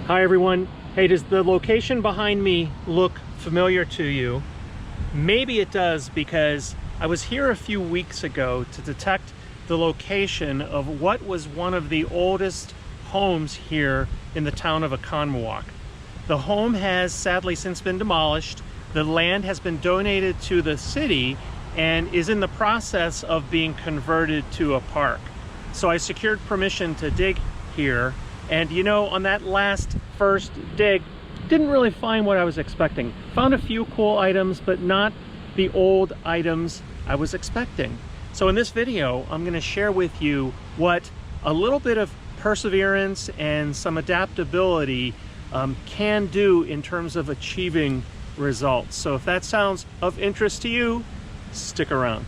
Hi everyone. Hey, does the location behind me look familiar to you? Maybe it does, because I was here a few weeks ago to detect the location of what was one of the oldest homes here in the town of Oconomowoc. The home has sadly since been demolished. The land has been donated to the city and is in the process of being converted to a park. So I secured permission to dig here. And you know, on that first dig, didn't really find what I was expecting. Found a few cool items, but not the old items I was expecting. So in this video, I'm going to share with you what a little bit of perseverance and some adaptability can do in terms of achieving results. So if that sounds of interest to you, stick around.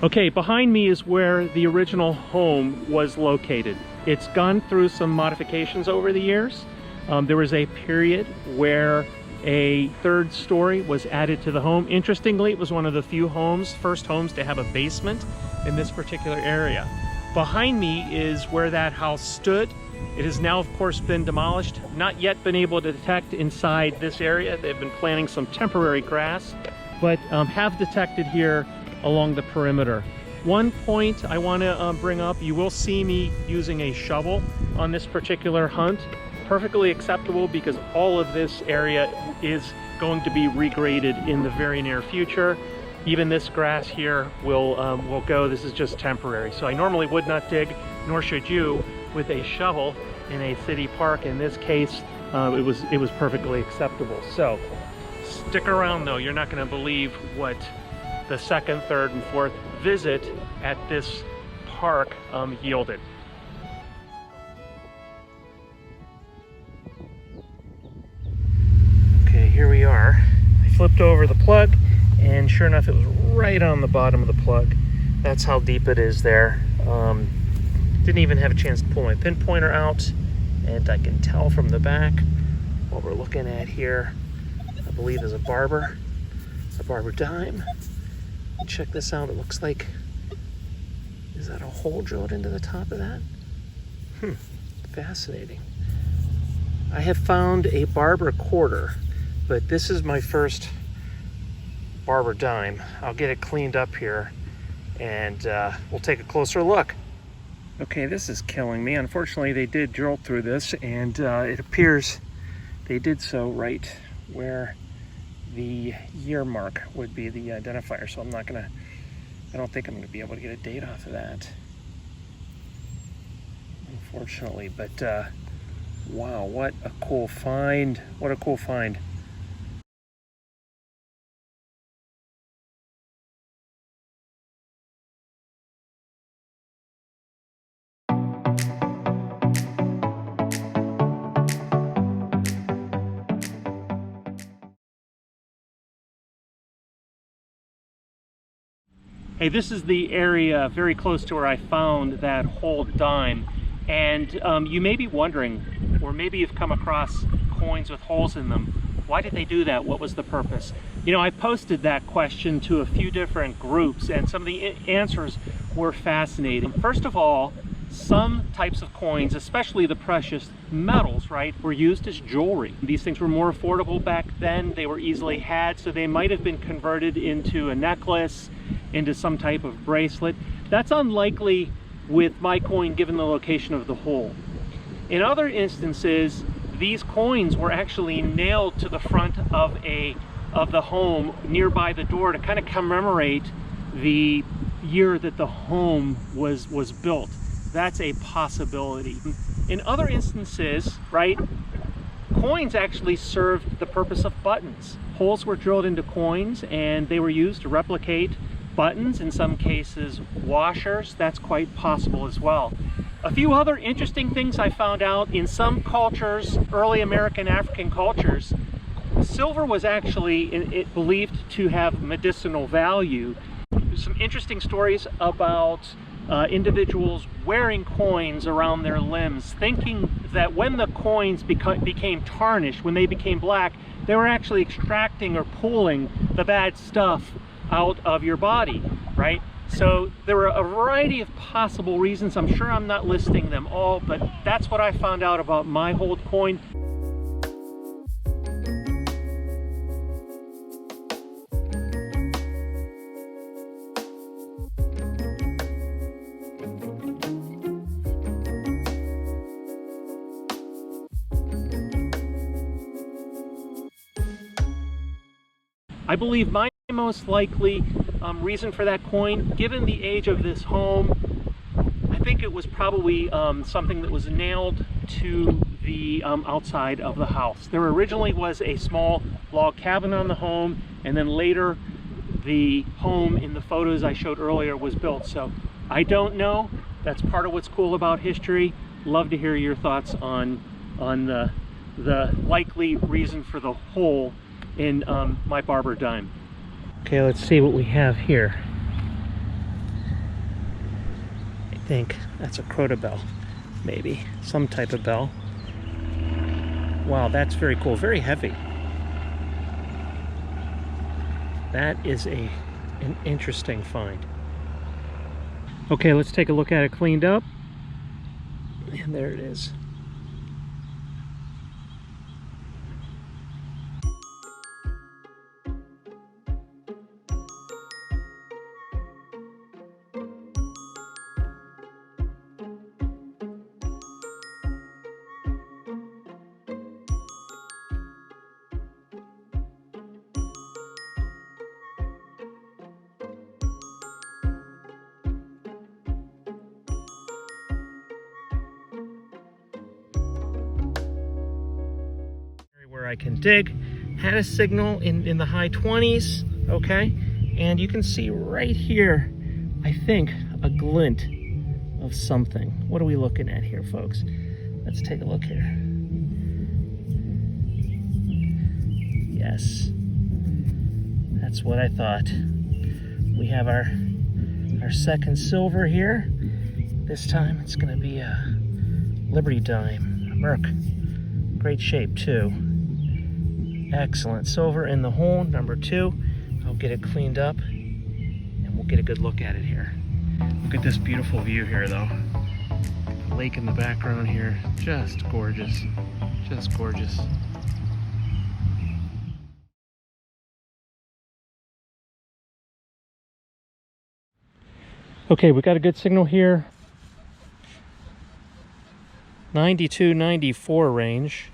Okay, behind me is where the original home was located. It's gone through some modifications over the years. There was a period where a third story was added to the home. Interestingly, it was one of the few first homes to have a basement in this particular area. Behind me is where that house stood. It has now, of course, been demolished. Not yet been able to detect inside this area. They've been planting some temporary grass, but have detected here along the perimeter. One point I want to bring up, you will see me using a shovel on this particular hunt. Perfectly acceptable, because all of this area is going to be regraded in the very near future. Even this grass here will go. This is just temporary. So I normally would not dig, nor should you, with a shovel in a city park. In this case, it was perfectly acceptable. So stick around though. You're not going to believe what the second, third, and fourth visit at this park yielded. Okay, here we are. I flipped over the plug, and sure enough, it was right on the bottom of the plug. That's how deep it is there. Didn't even have a chance to pull my pinpointer out, and I can tell from the back what we're looking at here, I believe, is a barber dime. Check this out. It looks like, is that a hole drilled into the top of that? Fascinating. I have found a barber quarter, but this is my first barber dime. I'll get it cleaned up here, and we'll take a closer look. Okay, this is killing me. Unfortunately, they did drill through this, and it appears they did so right where the year mark would be the identifier. So I don't think I'm gonna be able to get a date off of that, unfortunately. But wow, what a cool find. What a cool find. Hey, this is the area very close to where I found that whole dime. And you may be wondering, or maybe you've come across coins with holes in them. Why did they do that? What was the purpose? You know, I posted that question to a few different groups, and some of the answers were fascinating. First of all, some types of coins, especially the precious metals, right, were used as jewelry. These things were more affordable back then. They were easily had, so they might have been converted into a necklace, into some type of bracelet. That's unlikely with my coin, given the location of the hole. In other instances, these coins were actually nailed to the front of the home nearby the door to kind of commemorate the year that the home was built. That's a possibility. In other instances, right, coins actually served the purpose of buttons. Holes were drilled into coins, and they were used to replicate buttons, in some cases washers. That's quite possible as well. A few other interesting things I found out: in some cultures, early American African cultures, silver was actually believed to have medicinal value. There's some interesting stories about individuals wearing coins around their limbs, thinking that when the coins became tarnished, when they became black, They were actually extracting or pulling the bad stuff out of your body, right? So there were a variety of possible reasons. I'm sure I'm not listing them all, but that's what I found out about my Hold coin. I believe my most likely reason for that coin, given the age of this home, I think it was probably something that was nailed to the outside of the house. There originally was a small log cabin on the home, and then later the home in the photos I showed earlier was built. So I don't know. That's part of what's cool about history. Love to hear your thoughts on the likely reason for the hole in my barber dime. Okay, let's see what we have here. I think that's a crota bell, maybe some type of bell. Wow, that's very cool, very heavy. That is an interesting find. Okay, let's take a look at it cleaned up. And there it is. Where I can dig, had a signal in the high 20s, okay, and you can see right here, I think, a glint of something. What are we looking at here, folks? Let's take a look here. Yes, that's what I thought. We have our second silver here. This time it's going to be a Liberty dime, a Merc. Great shape too. Excellent. Silver in the hole, number 2. I'll get it cleaned up and we'll get a good look at it here. Look at this beautiful view here though. Lake in the background here, just gorgeous. Just gorgeous. Okay, we got a good signal here. 92, 94 range.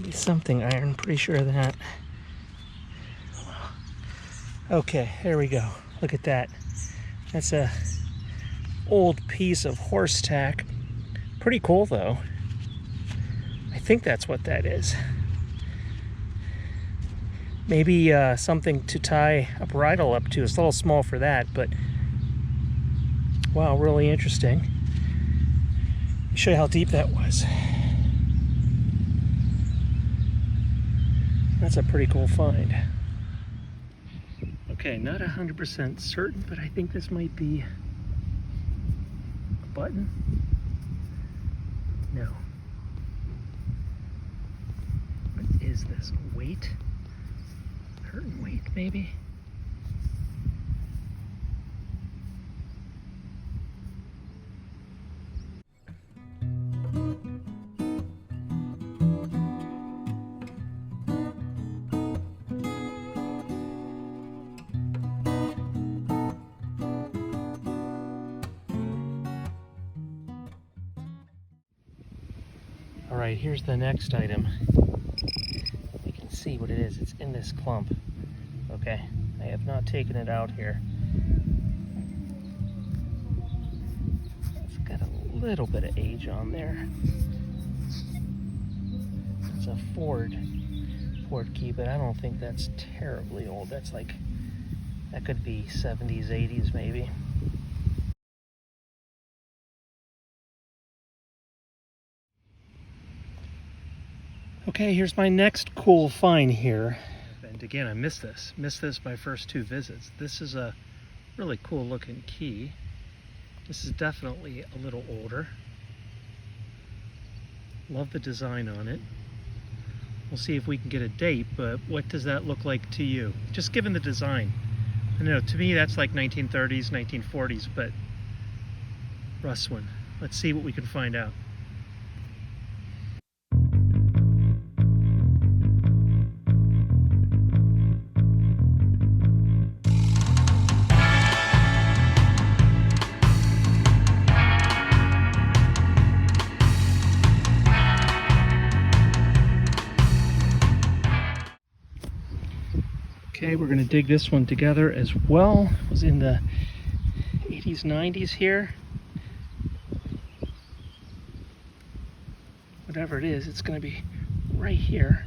Be something iron, pretty sure of that. Okay, there we go. Look at that. That's a old piece of horse tack. Pretty cool though. I think that's what that is. Maybe something to tie a bridle up to. It's a little small for that, but wow, really interesting. Let me show you how deep that was. That's a pretty cool find. Okay, not 100% certain, but I think this might be a button. No. What is this? A weight? Curtain weight, maybe? All right, here's the next item. You can see what it is. It's in this clump. Okay, I have not taken it out here. It's got a little bit of age on there. It's a Ford key, but I don't think that's terribly old. That's like, that could be 70s, 80s maybe. Okay, here's my next cool find here. And again, I missed this my first 2 visits. This is a really cool looking key. This is definitely a little older. Love the design on it. We'll see if we can get a date, but what does that look like to you? Just given the design. I know, to me that's like 1930s, 1940s, but Russ one. Let's see what we can find out. Okay, we're going to dig this one together as well. It was in the 80s, 90s here. Whatever it is, it's going to be right here.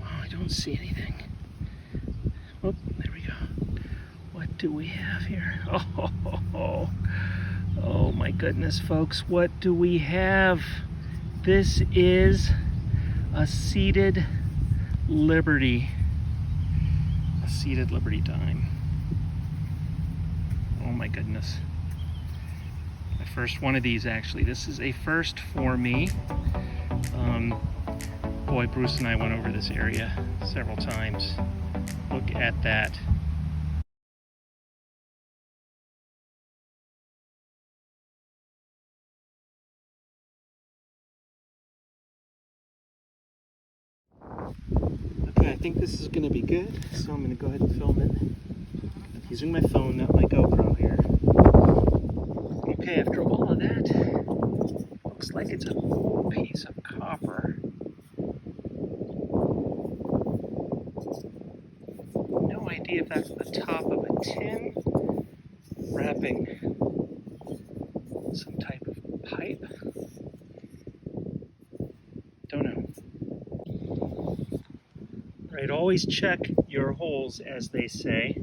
Wow, I don't see anything. Oh, there we go. What do we have here? Oh my goodness, folks. What do we have? This is a seated Liberty. A seated Liberty dime. Oh my goodness. My first one of these, actually. This is a first for me. Boy, Bruce and I went over this area several times. Look at that. Okay, I think this is going to be good, so I'm going to go ahead and film it using my phone, not my GoPro here. Okay, after all of that, looks like it's a piece of copper. No idea if that's the top of a tin wrapping some type of pipe. Don't know. Right, always check your holes, as they say.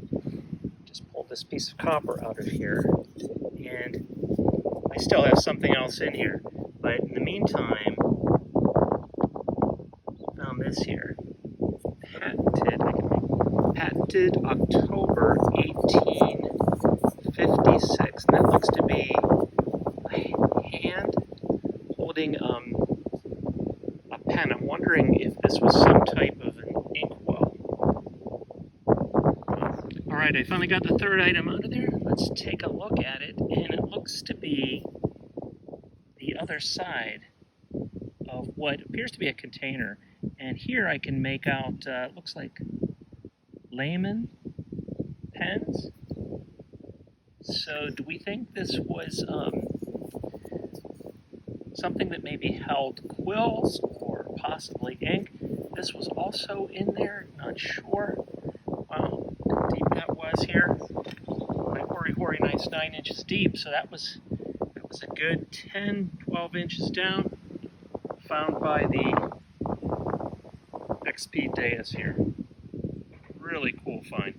Just pull this piece of copper out of here, and I still have something else in here. But in the meantime, found this here. Patented October 1856. And that looks to be a hand holding a pen. I'm wondering if this was some type of an inkwell. Alright, I finally got the third item out of there. Let's take a look at it, and it looks to be the other side of what appears to be a container. And here I can make out, looks like layman pens. So do we think this was something that maybe held quills or possibly ink? This was also in there, not sure. Wow, how deep that was here. My hoary nice 9 inches deep, so that was a good 10-12 inches down, found by the XP dais here. Really cool find.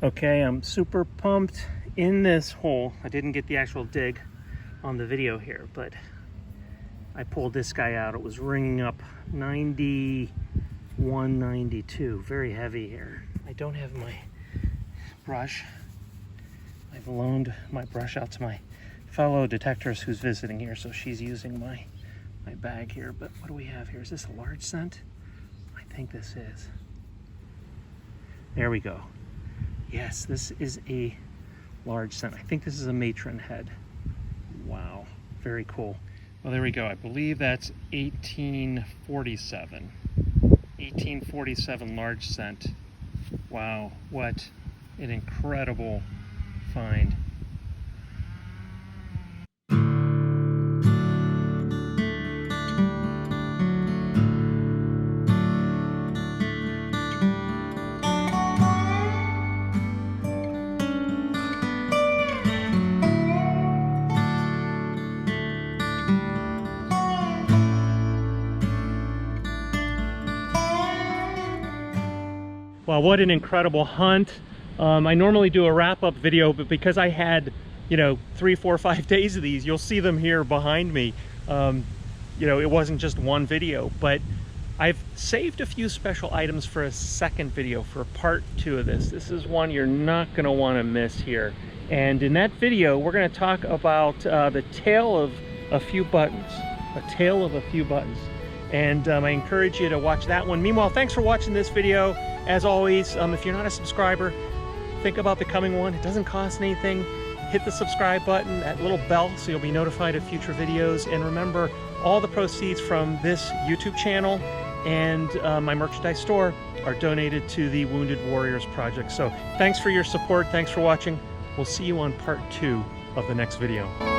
Okay, I'm super pumped in this hole. I didn't get the actual dig on the video here, but I pulled this guy out. It was ringing up 91, 92. Very heavy here. I don't have my brush. I've loaned my brush out to my fellow detectors who's visiting here, so she's using my bag here. But what do we have here? Is this a large cent? I think this is. There we go. Yes, this is a large cent. I think this is a matron head. Wow, very cool. Well, there we go. I believe that's 1847. 1847 large cent. Wow, what an incredible find. Well, what an incredible hunt. I normally do a wrap-up video, but because I had, you know, 3, 4, 5 days of these, you'll see them here behind me. You know, it wasn't just one video, but I've saved a few special items for a second video, for part 2 of this. This is one you're not going to want to miss here. And in that video, we're going to talk about the tail of a few buttons. A tail of a few buttons. And I encourage you to watch that one. Meanwhile, thanks for watching this video. As always, if you're not a subscriber, think about becoming one. It doesn't cost anything. Hit the subscribe button, that little bell, so you'll be notified of future videos. And remember, all the proceeds from this YouTube channel and my merchandise store are donated to the Wounded Warriors Project. So thanks for your support. Thanks for watching. We'll see you on part 2 of the next video.